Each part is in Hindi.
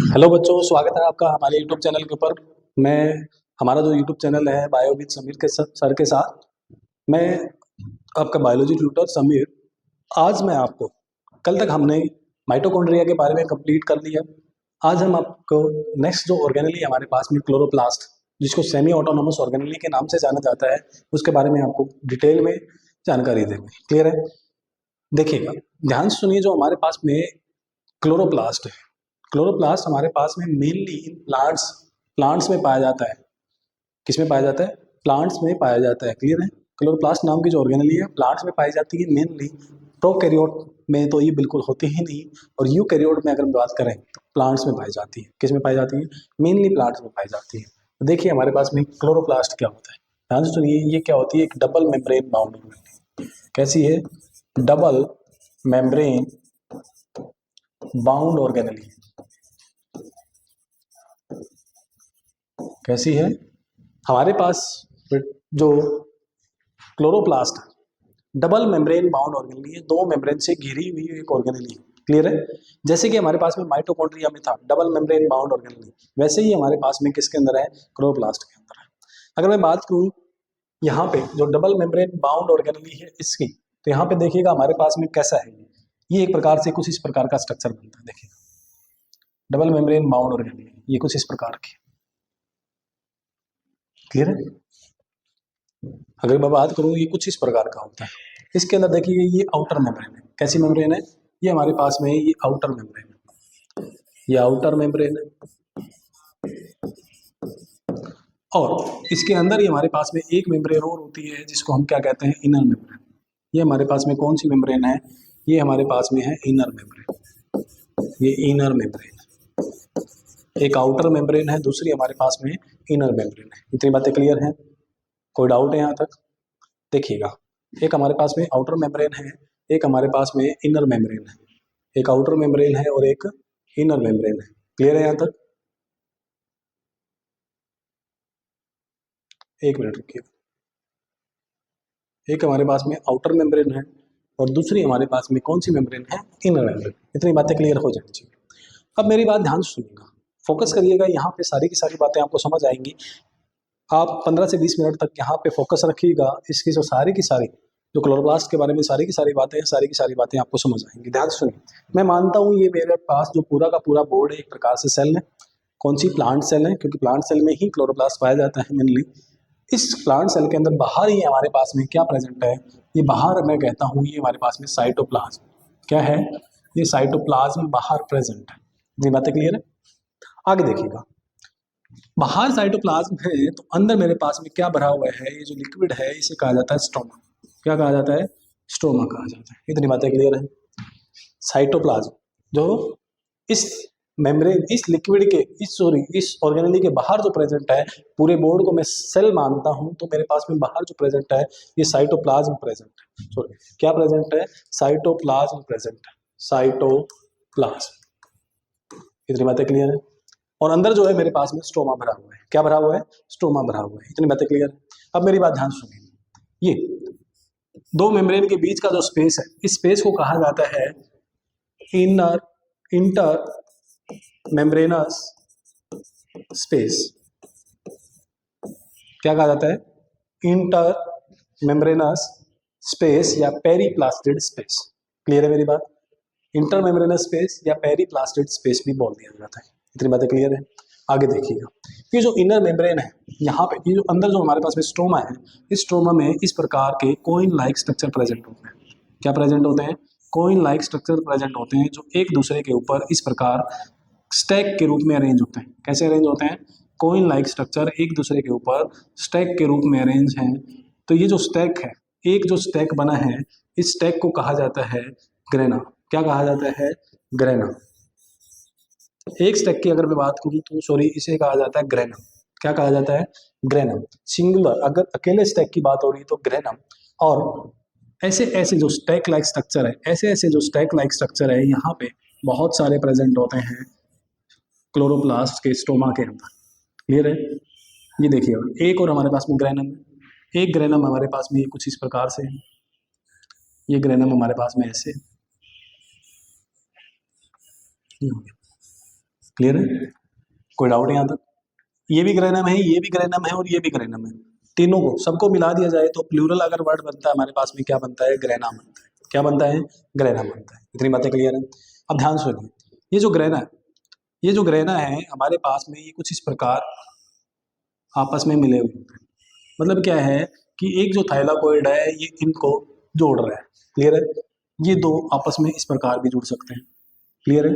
हेलो बच्चों, स्वागत है आपका हमारे यूट्यूब चैनल के ऊपर। मैं हमारा जो यूट्यूब चैनल है बायो विद समीर के सर के साथ, मैं आपका बायोलॉजी ट्यूटर समीर। आज मैं आपको, कल तक हमने माइटोकॉन्ड्रिया के बारे में कंप्लीट कर लिया। आज हम आपको नेक्स्ट जो ऑर्गेनेली हमारे पास में क्लोरोप्लास्ट, जिसको सेमी ऑटोनोमस ऑर्गेनेली के नाम से जाना जाता है, उसके बारे में आपको डिटेल में जानकारी देंगे। क्लियर है? देखिएगा, ध्यान से सुनिए। जो हमारे पास में क्लोरोप्लास्ट है, क्लोरोप्लास्ट हमारे पास में मेनली इन प्लांट्स प्लांट्स में पाया जाता है। किस में पाया जाता है? प्लांट्स में पाया जाता है। क्लियर है? क्लोरोप्लास्ट नाम की जो ऑर्गेनेली है प्लांट्स में पाई जाती है मेनली। प्रोकैरियोट में तो ये बिल्कुल होती ही नहीं, और यूकैरियोट में अगर हम बात करें तो प्लांट्स में पाई जाती है। किस में पाई जाती है? मेनली प्लांट्स में पाई जाती है। तो देखिए हमारे पास में क्लोरोप्लास्ट क्या होता है, ध्यान से सुनिए। ये क्या होती है? एक डबल मेम्ब्रेन बाउंड ऑर्गेनेली। कैसी है? Double membrane bound organelle. कैसी है? हमारे पास जो क्लोरोप्लास्ट है, डबल मेम्ब्रेन बाउंड ऑर्गेनेली है। दो मेम्ब्रेन से घिरी हुई एक ऑर्गेनेली है। क्लियर है? जैसे कि हमारे पास में माइटोकॉन्ड्रिया में था डबल मेम्ब्रेन बाउंड ऑर्गेनेली, वैसे ही हमारे पास में किसके अंदर है? क्लोरोप्लास्ट के अंदर है। अगर मैं बात करूं यहाँ पे जो डबल मेम्ब्रेन बाउंड ऑर्गेनेली है इसकी, तो यहाँ पे देखिएगा हमारे पास में कैसा है। ये एक प्रकार से कुछ इस प्रकार का स्ट्रक्चर बनता है। देखिए, डबल मेम्ब्रेन बाउंड ऑर्गेनेली ये कुछ इस प्रकार की। क्लियर है? अगर मैं बात करूं, ये कुछ इस प्रकार का होता है। इसके अंदर देखिए, ये आउटर मेम्ब्रेन है। कैसी मेम्ब्रेन है? ये हमारे पास में ये आउटर मेम्ब्रेन है। ये आउटर मेम्ब्रेन है, और इसके अंदर ही हमारे पास में एक मेम्ब्रेन और होती है जिसको हम क्या कहते हैं? Inner membrane. ये हमारे पास में कौन सी मेम्ब्रेन है? ये हमारे पास में है इनर मेम्ब्रेन। ये इनर मेम्ब्रेन है। एक आउटर मेम्ब्रेन है, दूसरी हमारे पास में इनर मेम्ब्रेन है। इतनी बातें क्लियर हैं? कोई डाउट है यहाँ तक? देखिएगा, एक हमारे पास में आउटर मेम्ब्रेन है, एक हमारे पास में इनर मेम्ब्रेन है। एक आउटर मेम्ब्रेन है और एक इनर मेम्ब्रेन है। क्लियर है यहाँ तक? एक मिनट रुकिए। एक हमारे पास में आउटर मेम्ब्रेन है और दूसरी हमारे पास में कौन सी मेम्ब्रेन है? Inner membrane. इतनी बातें क्लियर हो जानी चाहिए। अब मेरी बात ध्यान से सुनिएगा, फोकस करिएगा। यहाँ पे सारी की सारी बातें आपको समझ आएंगी। आप 15 से 20 मिनट तक यहाँ पे फोकस रखिएगा। इसकी जो सारी की सारी जो क्लोरोप्लास्ट के बारे में सारी की सारी बातें हैं, सारी की सारी बातें आपको समझ आएंगी। ध्यान से सुनिए। मैं मानता हूँ ये मेरे पास जो पूरा का पूरा बोर्ड है एक प्रकार से सेल है। कौन सी? प्लांट सेल है, क्योंकि प्लांट सेल में ही क्लोरोप्लास्ट पाया जाता है मेनली। इस प्लांट सेल के अंदर बाहर ही हमारे पास में क्या प्रेजेंट है? ये बाहर मैं कहता हूँ ये हमारे पास में साइटोप्लाज्म। क्या है? ये साइटोप्लाज्म बाहर प्रेजेंट है। ये बातें क्लियर है? आगे देखिएगा, बाहर साइटोप्लाज्म है तो अंदर मेरे पास में क्या भरा हुआ है? ये जो लिक्विड है इसे कहा जाता है स्टोमा। क्या कहा जाता है? स्टोमा कहा जाता है। इतनी बातें क्लियर है? साइटोप्लाज्म जो इस मेम्ब्रेन, इस लिक्विड के, इस ऑर्गेनेली के बाहर जो प्रेजेंट है, पूरे बोर्ड को मैं सेल मानता हूं, तो मेरे पास में बाहर जो प्रेजेंट है ये साइटोप्लाज्म प्रेजेंट है। सॉरी, क्या प्रेजेंट है? साइटोप्लाज्म प्रेजेंट है। साइटोप्लाज्म। इतनी बातें क्लियर है? और अंदर जो है मेरे पास में स्टोमा भरा हुआ है। क्या भरा हुआ है? स्टोमा भरा हुआ है। इतनी बातें क्लियर है? अब मेरी बात ध्यान सुनिए। ये दो मेम्ब्रेन के बीच का जो स्पेस है, इस स्पेस को कहा जाता है इनर इंटर मेम्ब्रेनस स्पेस। क्या कहा जाता है? इंटर मेम्ब्रेनस स्पेस या पेरीप्लास्टिड स्पेस। क्लियर है मेरी बात? इंटर मेम्ब्रेनस स्पेस या पेरीप्लास्टिड स्पेस भी बोल दिया जाता है। इतनी बातें क्लियर है? आगे देखिएगा, ये जो इनर मेम्ब्रेन है, यहाँ पे ये जो अंदर जो हमारे पास में स्ट्रोमा है, इस स्ट्रोमा में इस प्रकार के कोइन लाइक स्ट्रक्चर प्रेजेंट होते हैं। क्या प्रेजेंट होते हैं? कोइन लाइक स्ट्रक्चर प्रेजेंट होते हैं, जो एक दूसरे के ऊपर इस प्रकार स्टैक के रूप में अरेंज होते हैं। कैसे अरेंज होते हैं? कोइन लाइक स्ट्रक्चर एक दूसरे के ऊपर स्टैक के रूप में अरेंज हैं। तो ये जो स्टैक है, एक जो स्टैक बना है, इस स्टैक को कहा जाता है ग्रेना। क्या कहा जाता है? ग्रेना। एक स्टैक की अगर मैं बात करूं तो सॉरी, इसे कहा जाता है ग्रेनम। क्या कहा जाता है? ग्रेनम। सिंगुलर अगर अकेले स्टैक की बात हो रही है तो ग्रेनम। और ऐसे ऐसे जो स्टैक लाइक स्ट्रक्चर है, ऐसे ऐसे जो स्टैक लाइक स्ट्रक्चर है, यहाँ पे बहुत सारे प्रेजेंट होते हैं क्लोरोप्लास्ट के स्टोमा के अंदर। क्लियर है? ये देखिए, एक और हमारे पास में ग्रेनम है। एक ग्रेनम हमारे पास में ये कुछ इस प्रकार से है। ये ग्रेनम हमारे पास में ऐसे, ये हो गया। क्लियर है? कोई डाउट यहाँ तक? ये भी ग्रेनम है, ये भी ग्रेनम है और ये भी ग्रेनम है, तीनों को सबको मिला दिया जाए तो प्लूरल अगर वर्ड बनता है हमारे पास में क्या बनता है? ग्रेना बनता है। क्या बनता है? ग्रेना बनता है। इतनी बातें क्लियर है? अब ध्यान सुनिए, ये जो ग्रेना है, ये जो ग्रेना है हमारे पास में ये कुछ इस प्रकार आपस में मिले हुए हैं। मतलब क्या है कि एक जो थाइलाकोइड है ये इनको जोड़ रहा है। क्लियर है? ये दो आपस में इस प्रकार भी जुड़ सकते हैं। क्लियर है?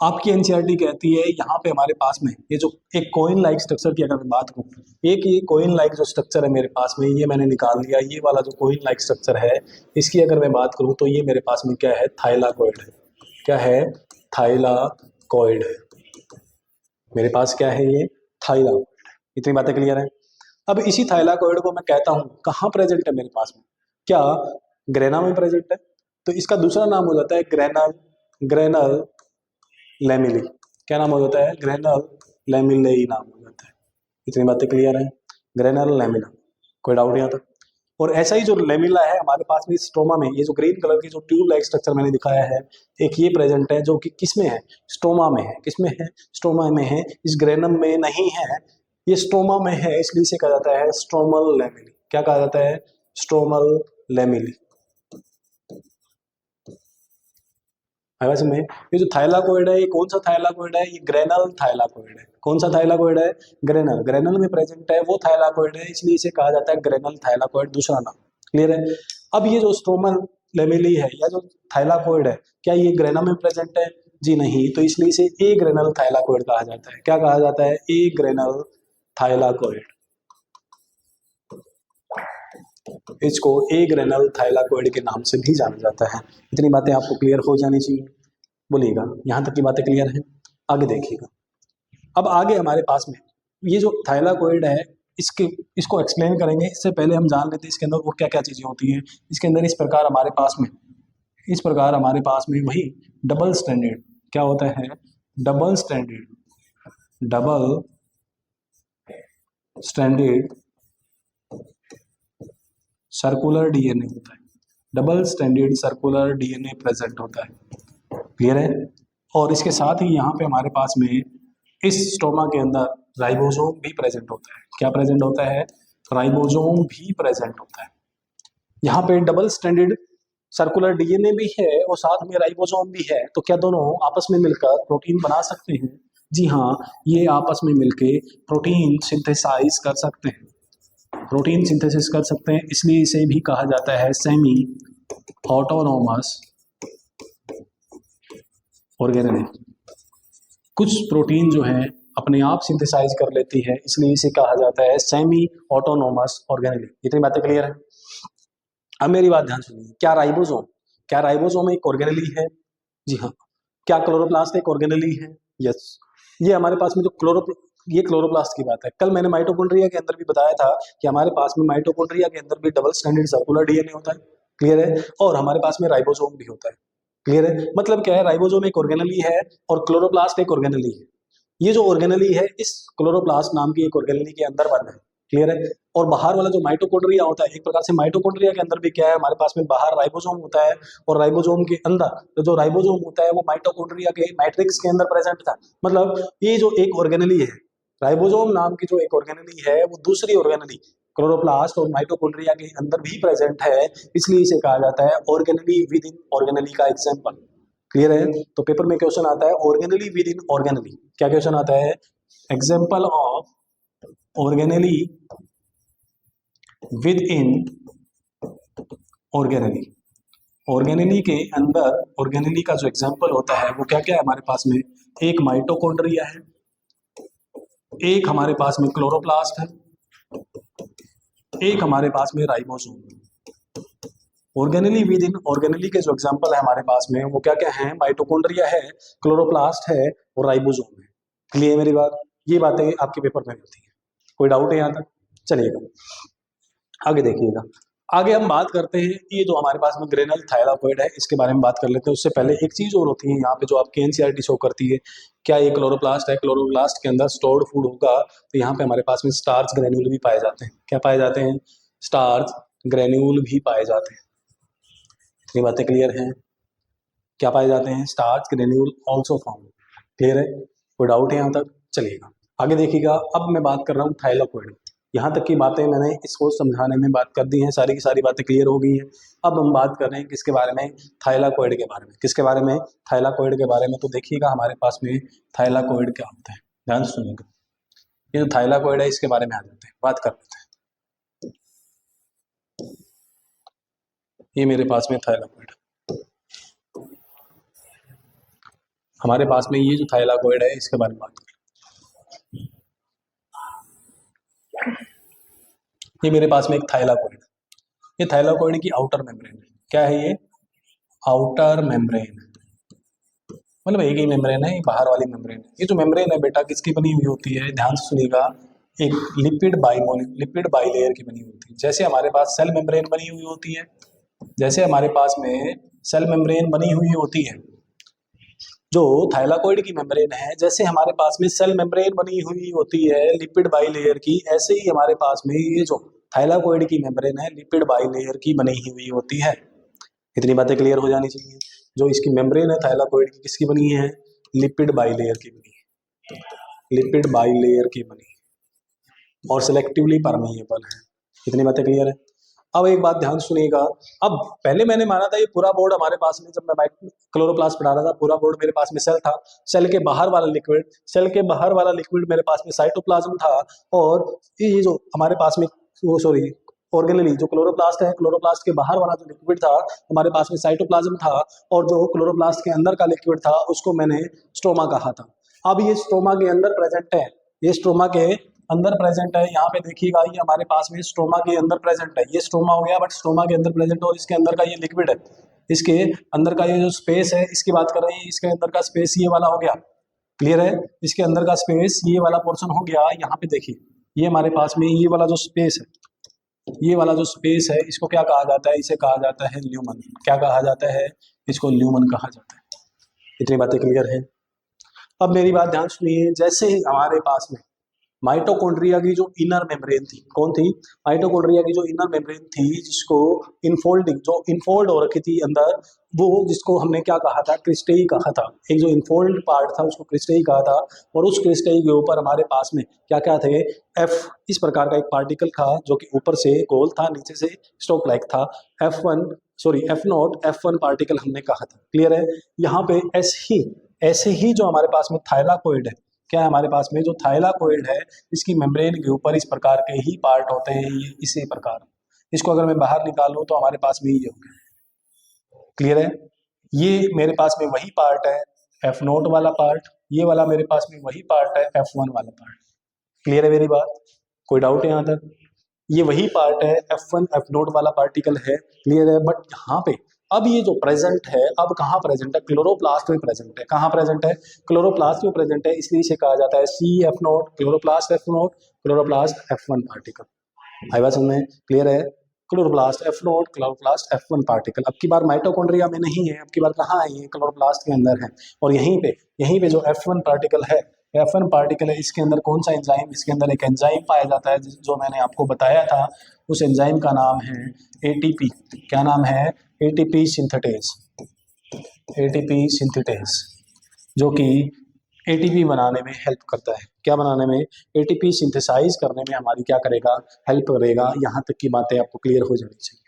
आपकी एनसीईआरटी कहती है यहाँ पे हमारे पास में ये जो एक कोइन लाइक स्ट्रक्चर की अगर मैं बात करूँ, एक ये कोइन लाइक जो स्ट्रक्चर है मेरे पास में, ये मैंने निकाल लिया, ये वाला जो कोइन लाइक स्ट्रक्चर है इसकी अगर मैं बात करूँ तो ये मेरे पास में क्या है? थाइलाकोइड है। क्या है? थाइलाकोइड है। मेरे पास क्या है? ये थाइलाकोइड। इतनी बातें क्लियर है? अब इसी थाइलाकोइड को मैं कहता हूँ कहाँ प्रेजेंट है मेरे पास में? क्या ग्रेना में प्रेजेंट है? तो इसका दूसरा नाम हो जाता है ग्रेनल, ग्रेनल लैमिली। क्या नाम हो जाता है? ग्रेनल लैमिलेई नाम हो जाता है। इतनी बातें क्लियर है? Granal lamella. कोई डाउट यहाँ तक? और ऐसा ही जो लेमिला है हमारे पास में स्ट्रोमा में, ये जो ग्रीन कलर की जो ट्यूब लाइक स्ट्रक्चर मैंने दिखाया है, एक ये प्रेजेंट है जो कि किसमें है? स्ट्रोमा में है। किसमें है? स्ट्रोमा में है। इस ग्रेनम में नहीं है, ये स्ट्रोमा में है, इसलिए इसे कहा जाता है स्ट्रोमल लैमिली। क्या कहा जाता है? Stromal lamellae. में ये जो थाइलाकोइड है ये कौन सा थाइलाकोइड है? ये ग्रेनल थाइलाकोइड है। कौन सा थाइलाकोइड है? ग्रेनल। ग्रेनल में प्रेजेंट है वो थाइलाकोइड है, इसलिए इसे कहा जाता है ग्रेनल थाइलाकोइड, दूसरा नाम। क्लियर है? अब ये जो स्ट्रोमल लेमिली है या जो थाइलाकोइड है, क्या ये ग्रेनल में प्रेजेंट है? जी नहीं, तो इसलिए इसे ए ग्रेनल थाइलाकोइड कहा जाता है। क्या कहा जाता है? ए ग्रेनल थाइलाकोइड। इसको ए ग्रेनल थाइलाकोइड के नाम से भी जाना जाता है। इतनी बातें आपको क्लियर हो जानी चाहिए। बोलिएगा, यहाँ तक की बातें क्लियर हैं? आगे देखिएगा। अब आगे हमारे पास में ये जो थाइलाकोइड है इसके इसको एक्सप्लेन करेंगे, इससे पहले हम जान लेते हैं इसके अंदर और क्या क्या चीज़ें होती हैं। इसके अंदर इस प्रकार हमारे पास में, इस प्रकार हमारे पास में वही डबल स्टैंडर्ड क्या होता है? Double standard, double standard circular DNA होता है। Double standard circular DNA present होता है। क्लियर है? और इसके साथ ही यहाँ पे हमारे पास में इस स्टोमा के अंदर राइबोसोम भी प्रेजेंट होता है। क्या प्रेजेंट होता है? राइबोसोम भी प्रेजेंट होता है। यहाँ पे डबल स्टैंडर्ड सर्कुलर डीएनए भी है और साथ में राइबोसोम भी है, तो क्या दोनों आपस में मिलकर प्रोटीन बना सकते हैं? जी हाँ, ये आपस में मिलके प्रोटीन सिंथेसाइज कर सकते हैं। प्रोटीन सिंथेसिस कर सकते हैं, इसलिए इसे भी कहा जाता है सेमी ऑटोनोमस ऑर्गेनेल। कुछ प्रोटीन जो है अपने आप सिंथेसाइज कर लेती है, इसलिए इसे कहा जाता है सेमी ऑटोनोमस ऑर्गेनेल। इतनी बातें क्लियर है? अब मेरी बात ध्यान सुनिए, क्या राइबोसोम एक ऑर्गेनेली है? जी हाँ। क्या क्लोरोप्लास्ट एक ऑर्गेनेली है? यस। ये हमारे पास में जो ये क्लोरोप्लास्ट की बात है। कल मैंने माइटोकॉन्ड्रिया के अंदर भी बताया था कि हमारे पास में माइटोकॉन्ड्रिया के अंदर भी डबल स्टैंडर्ड सर्कुलर डीएनए होता है। क्लियर है? और हमारे पास में राइबोसोम भी होता है। क्लियर है? मतलब क्या है? राइबोसोम एक ऑर्गेनेली है और क्लोरोप्लास्ट एक ऑर्गेनेली है। ये जो ऑर्गेनेली है इस क्लोरोप्लास्ट नाम की एक ऑर्गेनेली के अंदर बंद है। क्लियर है? और बाहर वाला जो माइटोकॉन्ड्रिया होता है, एक प्रकार से माइटोकॉन्ड्रिया के अंदर भी क्या है हमारे पास में बाहर राइबोसोम होता है, और राइबोसोम के अंदर तो जो राइबोसोम होता है वो माइटोकॉन्ड्रिया के मैट्रिक्स के अंदर प्रेजेंट था। मतलब ये जो एक ऑर्गेनेली है, राइबोसोम नाम की जो एक ऑर्गेनेली है वो दूसरी ऑर्गेनेली क्लोरोप्लास्ट और माइटोकॉन्ड्रिया के अंदर भी प्रेजेंट है, इसलिए इसे कहा जाता है ऑर्गेनेली विद इन ऑर्गेनेली का एग्जाम्पल। क्लियर है? तो पेपर में क्वेश्चन आता है ऑर्गेनेली विद इन ऑर्गेनेली। क्या क्वेश्चन आता है? Example of organelle with in organelle. Organelle के अंदर ऑर्गेनेली का जो एग्जाम्पल होता है वो क्या क्या है हमारे पास में? एक माइटोकॉन्ड्रिया है, एक हमारे पास में क्लोरोप्लास्ट है, एक हमारे पास में ribosome. Organelle with in organelle के जो एग्जाम्पल है हमारे पास में वो क्या क्या है? माइटोकॉन्ड्रिया है, क्लोरोप्लास्ट है और राइबोसोम है। क्लियर मेरी बात? ये बातें आपके पेपर में होती है। कोई डाउट है यहाँ तक? चलिएगा आगे देखिएगा। आगे हम बात करते हैं ये जो हमारे पास में ग्रेनल थाइलाकोइड है इसके बारे में बात कर लेते हैं। उससे पहले एक चीज और होती है यहाँ पे जो आपकी एनसीईआरटी शो करती है। क्या ये क्लोरोप्लास्ट है? क्लोरोप्लास्ट के अंदर स्टोर्ड फूड होगा, तो यहाँ पे हमारे पास में स्टार्च ग्रेन्यूल भी पाए जाते हैं। क्या पाए जाते हैं? स्टार्च ग्रेन्यूल भी पाए जाते हैं। ये बातें क्लियर हैं? क्या पाए जाते हैं? Starch granule also found. Clear है? कोई डाउट है यहाँ तक? चलिएगा आगे देखिएगा। अब मैं बात कर रहा हूँ थाइलाकोइड। यहाँ तक की बातें मैंने इसको समझाने में बात कर दी हैं, सारी की सारी बातें क्लियर हो गई हैं। अब हम बात कर रहे हैं किसके बारे में? थाइलाकोइड के बारे में। किसके बारे में? थाइलाकोइड के बारे में। तो देखिएगा हमारे पास में थाइलाकोइड क्या होता है, ध्यान सुनिएगा। ये जो थाइलाकोइड है इसके बारे में आ जाते हैं, बात कर लेते हैं। ये मेरे पास में थाइलाकोइड, हमारे पास में ये जो थाइलाकोइड है इसके बारे में बात कर। ये मेरे पास में एक थाइलाकोइड, ये थाइलाकोइड की आउटर मेम्ब्रेन है। क्या है ये? आउटर मेम्ब्रेन, मतलब एक ही मेम्ब्रेन है, बाहर वाली मेम्ब्रेन है। ये जो मेम्ब्रेन है बेटा किसकी बनी हुई होती है? ध्यान से सुनिएगा, एक लिपिड बाइलेयर की बनी हुई होती है। जैसे हमारे पास सेल मेम्ब्रेन बनी हुई होती है, जैसे हमारे पास में सेल मेम्ब्रेन बनी हुई होती है, जो थाइलाकोइड की मेम्ब्रेन है, जैसे हमारे पास में सेल मेम्ब्रेन बनी हुई होती है लिपिड बाइलेयर की, ऐसे ही हमारे पास में ये जो थाइलाकोइड की मेम्ब्रेन है लिपिड बाइलेयर की बनी हुई होती है। इतनी बातें क्लियर हो जानी चाहिए। जो इसकी मेम्ब्रेन है थाइलाकोइड की किसकी बनी है? लिपिड बाइलेयर की बनी है, लिपिड बाइलेयर की बनी है और सिलेक्टिवली परमेएबल है। इतनी बातें क्लियर है। अब एक बात ध्यान सुनिएगा। अब पहले मैंने माना था ये पूरा बोर्ड हमारे पास में, जब मैं क्लोरोप्लास्ट पढ़ा रहा था, पूरा बोर्ड मेरे पास में सेल था, सेल के बाहर वाला लिक्विड, सेल के बाहर वाला लिक्विड मेरे पास में साइटोप्लाज्म था, और ये जो हमारे पास में वो सॉरी ऑर्गेनेली जो क्लोरोप्लास्ट है, क्लोरोप्लास्ट के बाहर वाला जो लिक्विड था हमारे पास में साइटोप्लाज्म था, और जो क्लोरोप्लास्ट के अंदर का लिक्विड था उसको मैंने स्ट्रोमा कहा था। अब ये स्ट्रोमा के अंदर प्रेजेंट है, ये स्ट्रोमा के अंदर प्रेजेंट है। यहाँ पे देखिएगा ये हमारे पास में स्ट्रोमा के अंदर प्रेजेंट है, ये स्ट्रोमा हो गया, बट स्ट्रोमा के अंदर प्रेजेंट है, और इसके अंदर का ये लिक्विड है, इसके अंदर का ये जो स्पेस है इसकी बात कर रहे हैं, इसके अंदर का स्पेस ये वाला हो गया। क्लियर है? इसके अंदर का स्पेस ये वाला पोर्शन हो गया। यहाँ पे देखिए ये हमारे पास में ये वाला जो स्पेस है, ये वाला जो स्पेस है इसको क्या कहा जाता है? इसे कहा जाता है ल्यूमन। क्या कहा जाता है? इसको ल्यूमन कहा जाता है। इतनी बातें क्लियर है। अब मेरी बात ध्यान सुनिए। जैसे ही हमारे पास में माइटोकॉन्ड्रिया की जो इनर मेम्ब्रेन थी, कौन थी? माइटोकॉन्ड्रिया की जो इनर मेम्ब्रेन थी, जिसको इनफोल्डिंग, जो इनफोल्ड हो रखी थी अंदर, वो जिसको हमने क्या कहा था? क्रिस्टेई कहा था। एक जो इनफोल्ड पार्ट था उसको क्रिस्टेई कहा था, और उस क्रिस्टेई के ऊपर हमारे पास में क्या क्या थे? एफ इस प्रकार का एक पार्टिकल था जो कि ऊपर से गोल था, नीचे से स्टोक लाइक था। F0 पार्टिकल हमने कहा था। क्लियर है? यहाँ पे ऐसे ही जो हमारे पास में थाइलाकोइड है, क्या है हमारे पास में? जो थाइलाकोइड है इसकी मेम्ब्रेन के ऊपर इस प्रकार के ही पार्ट होते हैं, ये इसी प्रकार। इसको अगर मैं बाहर निकालूं तो हमारे पास में ये हो गया। क्लियर है? ये मेरे पास में वही पार्ट है F0 वाला पार्ट, ये वाला मेरे पास में वही पार्ट है F1 वाला पार्ट। क्लियर है मेरी बात? कोई डाउट है यहाँ तक? ये वही पार्ट है F1 F0 वाला पार्टिकल है। क्लियर है? बट यहाँ पे अब ये जो प्रेजेंट है, अब कहाँ प्रेजेंट है? क्लोरोप्लास्ट में प्रेजेंट है। कहाँ प्रेजेंट है? क्लोरोप्लास्ट में प्रेजेंट है, इसलिए इसे कहा जाता है CF0, chloroplast F0, chloroplast F1 particle. आई बात समझ में? क्लियर है? Chloroplast F0, chloroplast F1 particle. अब की बार माइटोकॉन्ड्रिया में नहीं है, अब की बार कहाँ है? ये क्लोरोप्लास्ट के अंदर है, और यहीं पे जो F1 पार्टिकल है, F1 पार्टिकल है, इसके अंदर कौन सा एंजाइम? इसके अंदर एक एंजाइम पाया जाता है जो मैंने आपको बताया था। उस एंजाइम का नाम है ATP। क्या नाम है? ATP synthetase. ATP सिंथेटेज जो कि ATP बनाने में हेल्प करता है। क्या बनाने में? ATP सिंथेसाइज करने में हमारी क्या करेगा? हेल्प करेगा। यहाँ तक की बातें आपको क्लियर हो जानी चाहिए।